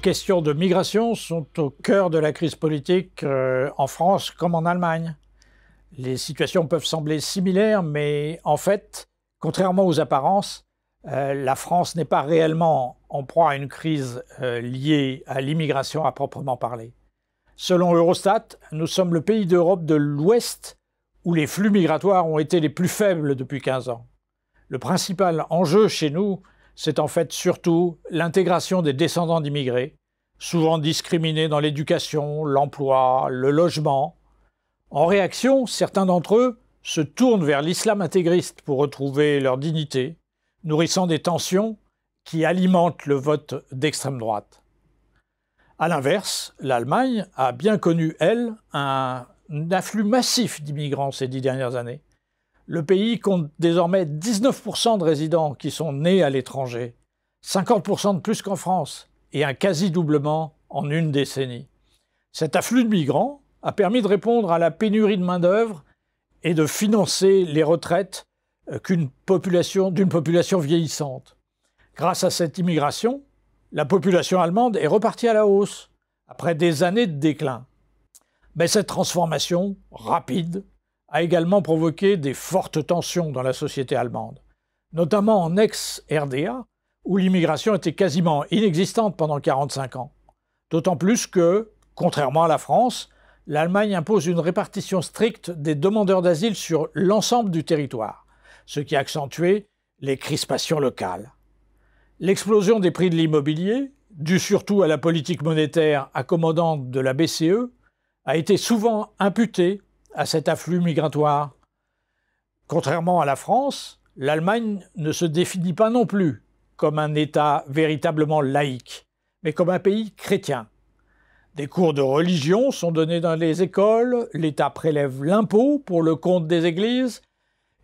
questions de migration sont au cœur de la crise politique en France comme en Allemagne. Les situations peuvent sembler similaires, mais en fait, contrairement aux apparences, la France n'est pas réellement en proie à une crise liée à l'immigration à proprement parler. Selon Eurostat, nous sommes le pays d'Europe de l'Ouest où les flux migratoires ont été les plus faibles depuis 15 ans. Le principal enjeu chez nous, c'est en fait surtout l'intégration des descendants d'immigrés, souvent discriminés dans l'éducation, l'emploi, le logement. En réaction, certains d'entre eux se tournent vers l'islam intégriste pour retrouver leur dignité, nourrissant des tensions qui alimentent le vote d'extrême droite. A l'inverse, l'Allemagne a bien connu, elle, un afflux massif d'immigrants ces 10 dernières années. Le pays compte désormais 19% de résidents qui sont nés à l'étranger, 50% de plus qu'en France, et un quasi-doublement en une décennie. Cet afflux de migrants a permis de répondre à la pénurie de main-d'œuvre et de financer les retraites d'une population vieillissante. Grâce à cette immigration, la population allemande est repartie à la hausse, après des années de déclin. Mais cette transformation rapide a également provoqué des fortes tensions dans la société allemande, notamment en ex-RDA, où l'immigration était quasiment inexistante pendant 45 ans. D'autant plus que, contrairement à la France, l'Allemagne impose une répartition stricte des demandeurs d'asile sur l'ensemble du territoire, ce qui a accentué les crispations locales. L'explosion des prix de l'immobilier, due surtout à la politique monétaire accommodante de la BCE, a été souvent imputée à cet afflux migratoire. Contrairement à la France, l'Allemagne ne se définit pas non plus comme un État véritablement laïque, mais comme un pays chrétien. Des cours de religion sont donnés dans les écoles, l'État prélève l'impôt pour le compte des églises.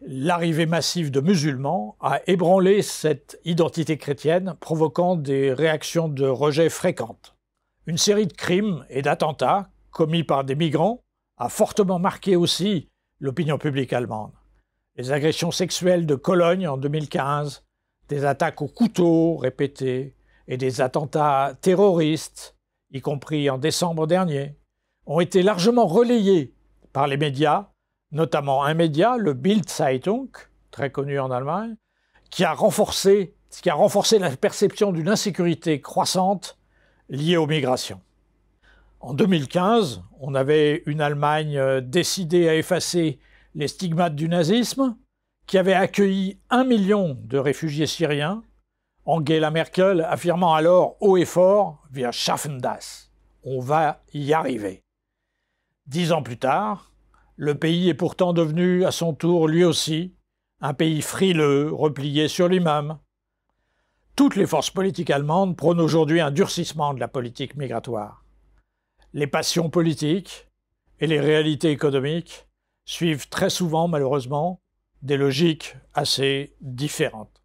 L'arrivée massive de musulmans a ébranlé cette identité chrétienne, provoquant des réactions de rejet fréquentes. Une série de crimes et d'attentats commis par des migrants a fortement marqué aussi l'opinion publique allemande. Les agressions sexuelles de Cologne en 2015, des attaques au couteau répétées et des attentats terroristes, y compris en décembre dernier, ont été largement relayés par les médias, notamment un média, le Bild-Zeitung, très connu en Allemagne, qui a renforcé la perception d'une insécurité croissante liée aux migrations. En 2015, on avait une Allemagne décidée à effacer les stigmates du nazisme, qui avait accueilli 1 million de réfugiés syriens, Angela Merkel affirmant alors haut et fort « Wir schaffen das », on va y arriver. 10 ans plus tard, le pays est pourtant devenu à son tour lui aussi un pays frileux, replié sur lui-même. Toutes les forces politiques allemandes prônent aujourd'hui un durcissement de la politique migratoire. Les passions politiques et les réalités économiques suivent très souvent, malheureusement, des logiques assez différentes.